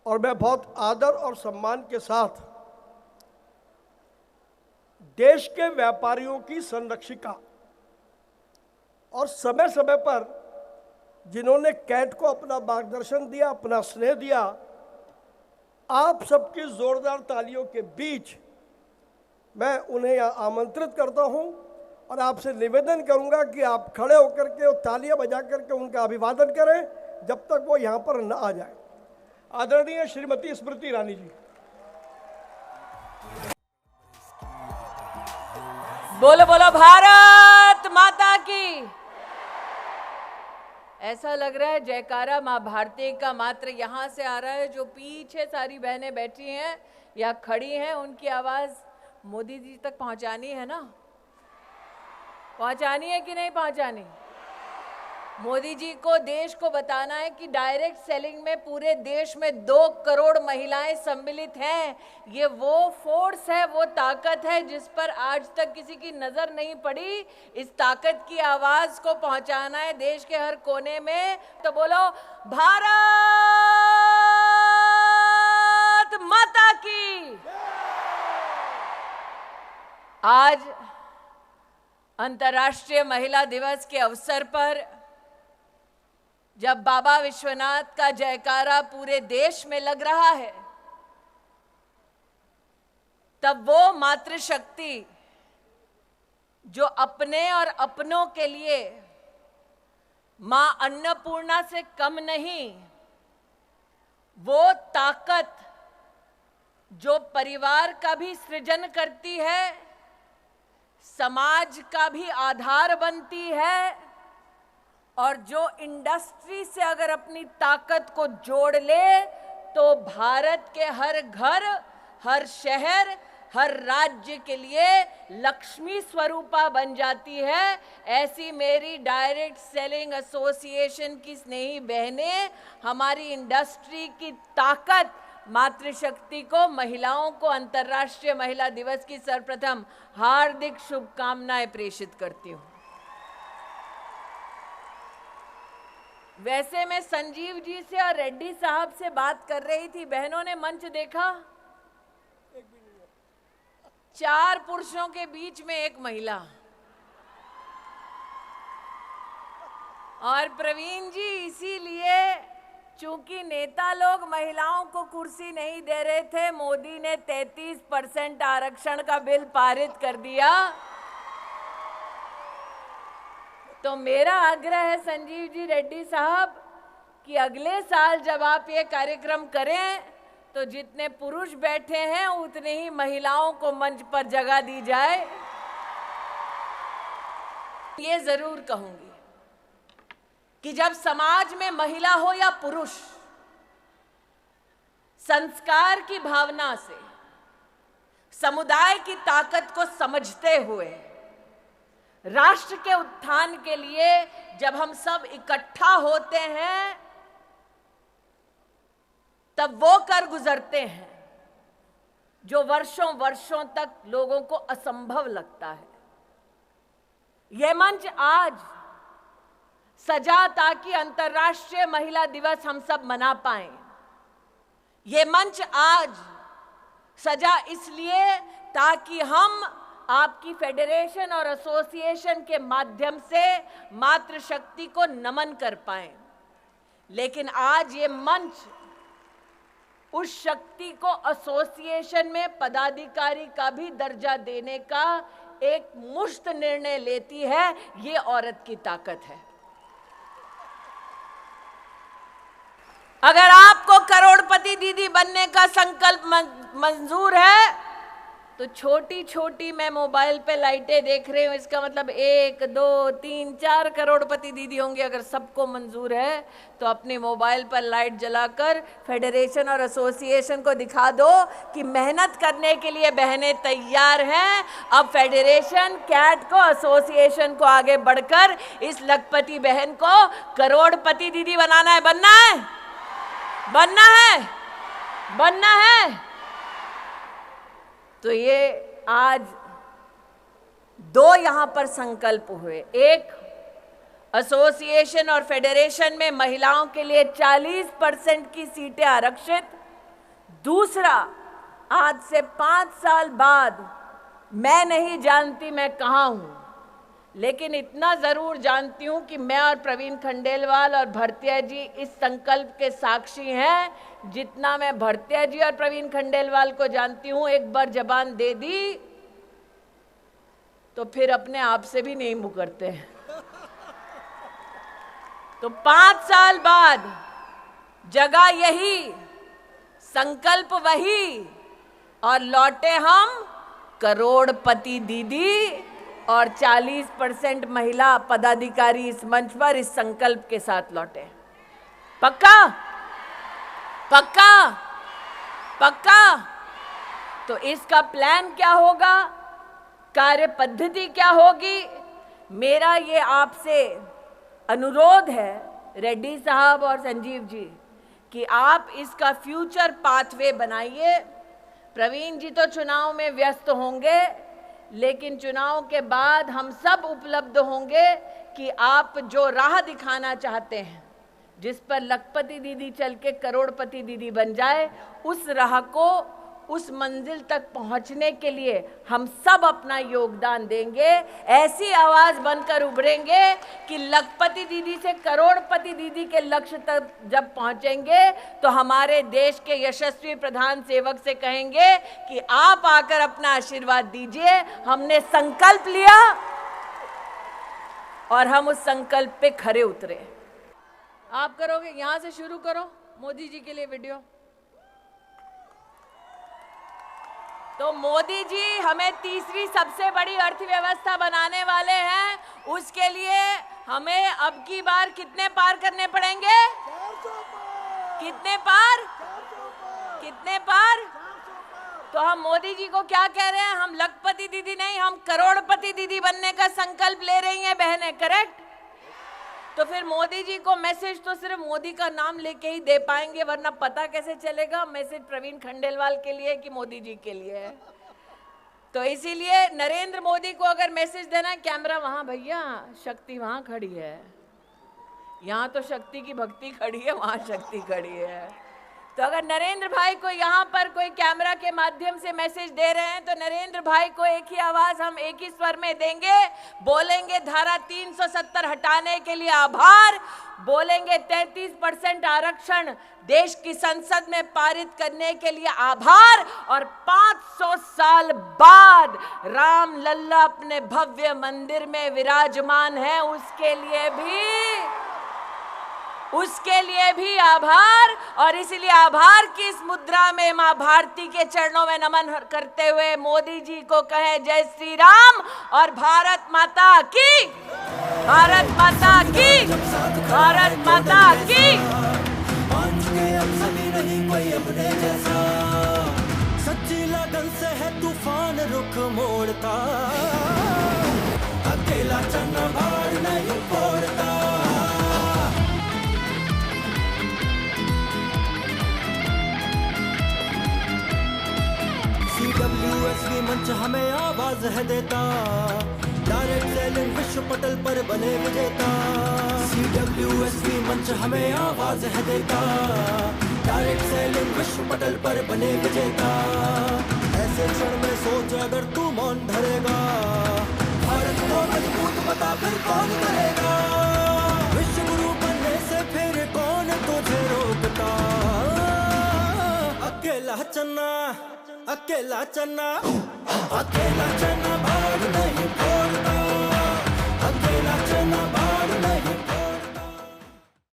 और मैं बहुत आदर और सम्मान के साथ देश के व्यापारियों की संरक्षिका और समय समय पर जिन्होंने कैट को अपना मार्गदर्शन दिया, अपना स्नेह दिया, आप सबकी जोरदार तालियों के बीच मैं उन्हें यहाँ आमंत्रित करता हूँ और आपसे निवेदन करूँगा कि आप खड़े होकर के और तालियां बजा करके उनका अभिवादन करें जब तक वो यहाँ पर न आ जाए। आदरणीय श्रीमती स्मृति ईरानी जी। बोलो बोलो भारत माता की। ऐसा लग रहा है जयकारा माँ भारती का मात्र यहाँ से आ रहा है। जो पीछे सारी बहनें बैठी हैं या खड़ी हैं, उनकी आवाज मोदी जी तक पहुंचानी है ना? पहुंचानी है कि नहीं पहुंचानी? मोदी जी को देश को बताना है कि डायरेक्ट सेलिंग में पूरे देश में 2 करोड़ महिलाएं सम्मिलित हैं। ये वो फोर्स है, वो ताकत है जिस पर आज तक किसी की नजर नहीं पड़ी। इस ताकत की आवाज को पहुंचाना है देश के हर कोने में। तो बोलो भारत माता की। आज अंतर्राष्ट्रीय महिला दिवस के अवसर पर जब बाबा विश्वनाथ का जयकारा पूरे देश में लग रहा है, तब वो मातृशक्ति जो अपने और अपनों के लिए मां अन्नपूर्णा से कम नहीं, वो ताकत जो परिवार का भी सृजन करती है, समाज का भी आधार बनती है, और जो इंडस्ट्री से अगर अपनी ताकत को जोड़ ले तो भारत के हर घर, हर शहर, हर राज्य के लिए लक्ष्मी स्वरूपा बन जाती है। ऐसी मेरी डायरेक्ट सेलिंग एसोसिएशन की स्नेही बहनें हमारी इंडस्ट्री की ताकत मातृशक्ति को, महिलाओं को अंतर्राष्ट्रीय महिला दिवस की सर्वप्रथम हार्दिक शुभकामनाएं प्रेषित करती हूं। वैसे मैं संजीव जी से और रेड्डी साहब से बात कर रही थी, बहनों ने मंच देखा? 4 पुरुषों के बीच में 1 महिला। और प्रवीण जी, इसीलिए चूंकि नेता लोग महिलाओं को कुर्सी नहीं दे रहे थे, मोदी ने 33% आरक्षण का बिल पारित कर दिया। तो मेरा आग्रह है संजीव जी, रेड्डी साहब, कि अगले साल जब आप ये कार्यक्रम करें तो जितने पुरुष बैठे हैं उतने ही महिलाओं को मंच पर जगह दी जाए। ये जरूर कहूंगी कि जब समाज में महिला हो या पुरुष, संस्कार की भावना से समुदाय की ताकत को समझते हुए राष्ट्र के उत्थान के लिए जब हम सब इकट्ठा होते हैं, तब वो कर गुजरते हैं जो वर्षों वर्षों तक लोगों को असंभव लगता है। यह मंच आज सजा ताकि अंतर्राष्ट्रीय महिला दिवस हम सब मना पाएं। ये मंच आज सजा इसलिए ताकि हम आपकी फेडरेशन और एसोसिएशन के माध्यम से मातृशक्ति को नमन कर पाएं। लेकिन आज ये मंच उस शक्ति को एसोसिएशन में पदाधिकारी का भी दर्जा देने का एक मुश्त निर्णय लेती है। ये औरत की ताकत है। अगर आपको करोड़पति दीदी बनने का संकल्प मंजूर है तो छोटी छोटी मैं मोबाइल पे लाइटें देख रही हूँ, इसका मतलब 1, 2, 3, 4 करोड़पति दीदी होंगे। अगर सबको मंजूर है तो अपने मोबाइल पर लाइट जलाकर फेडरेशन और एसोसिएशन को दिखा दो कि मेहनत करने के लिए बहनें तैयार हैं। अब फेडरेशन, कैट को, एसोसिएशन को आगे बढ़कर इस लखपति बहन को करोड़पति दीदी बनाना है। बनना है, बनना है, बनना है। तो ये आज 2 यहां पर संकल्प हुए। एक, एसोसिएशन और फेडरेशन में महिलाओं के लिए 40% की सीटें आरक्षित, दूसरा, आज से 5 साल बाद मैं नहीं जानती मैं कहाँ हूँ, लेकिन इतना जरूर जानती हूँ कि मैं और प्रवीण खंडेलवाल और भरतिया जी इस संकल्प के साक्षी हैं। जितना मैं भरतिया जी और प्रवीण खंडेलवाल को जानती हूँ, एक बार जबान दे दी तो फिर अपने आप से भी नहीं मुकरते हैं। तो 5 साल बाद जगह यही, संकल्प वही, और लौटे हम करोड़पति दीदी और 40% महिला पदाधिकारी इस मंच पर इस संकल्प के साथ लौटे। पक्का? पक्का? पक्का? तो इसका प्लान क्या होगा, कार्य पद्धति क्या होगी? मेरा ये आपसे अनुरोध है रेड्डी साहब और संजीव जी कि आप इसका फ्यूचर पाथवे बनाइए। प्रवीण जी तो चुनाव में व्यस्त होंगे, लेकिन चुनाव के बाद हम सब उपलब्ध होंगे कि आप जो राह दिखाना चाहते हैं, जिस पर लखपति दीदी चल के करोड़पति दीदी बन जाए, उस राह को, उस मंजिल तक पहुंचने के लिए हम सब अपना योगदान देंगे। ऐसी आवाज बनकर उभरेंगे कि लखपति दीदी से करोड़पति दीदी के लक्ष्य तक जब पहुंचेंगे तो हमारे देश के यशस्वी प्रधान सेवक से कहेंगे कि आप आकर अपना आशीर्वाद दीजिए। हमने संकल्प लिया और हम उस संकल्प पे खरे उतरे। आप करोगे? यहां से शुरू करो मोदी जी के लिए वीडियो। तो मोदी जी हमें तीसरी सबसे बड़ी अर्थव्यवस्था बनाने वाले हैं। उसके लिए हमें अब की बार कितने पार करने पड़ेंगे? 400 पार। कितने पार? 400 पार। कितने पार? 400 पार। तो हम मोदी जी को क्या कह रहे हैं? हम लखपति दीदी नहीं, हम करोड़पति दीदी बनने का संकल्प ले रही हैं बहनें। करेक्ट? तो फिर मोदी जी को मैसेज तो सिर्फ मोदी का नाम लेके ही दे पाएंगे, वरना पता कैसे चलेगा मैसेज प्रवीण खंडेलवाल के लिए कि मोदी जी के लिए है। तो इसीलिए नरेंद्र मोदी को अगर मैसेज देना है, कैमरा वहां भैया, शक्ति वहां खड़ी है, यहाँ तो शक्ति की भक्ति खड़ी है, वहां शक्ति खड़ी है। तो अगर नरेंद्र भाई को यहाँ पर कोई कैमरा के माध्यम से मैसेज दे रहे हैं, तो नरेंद्र भाई को एक ही आवाज हम एक ही स्वर में देंगे, बोलेंगे धारा 370 हटाने के लिए आभार, बोलेंगे 33% आरक्षण देश की संसद में पारित करने के लिए आभार, और 500 साल बाद राम लल्ला अपने भव्य मंदिर में विराजमान है, उसके लिए भी आभार। और इसलिए आभार की इस मुद्रा में मां भारती के चरणों में नमन करते हुए मोदी जी को कहें जय श्री राम और भारत माता की, भारत माता की, भारत माता की। सच्ची लगन से है तूफान रुख मोड़ता, अकेला चना भार नहीं फोड़ता। CWSV मंच हमें आवाज है देता, डायरेक्ट सेलिंग विश्व पटल पर बने विजेता। CWSV मंच हमें आवाज है देता, डायरेक्ट सेलिंग विश्व पटल पर बने विजेता। ऐसे क्षण में सोच अगर तू मौन धरेगा, भारत को मजबूत बता फिर कौन करेगा। विश्व गुरु बनने से फिर कौन तुझे रोकता। अकेला चन्ना, अकेला चन्ना, अकेला चन्ना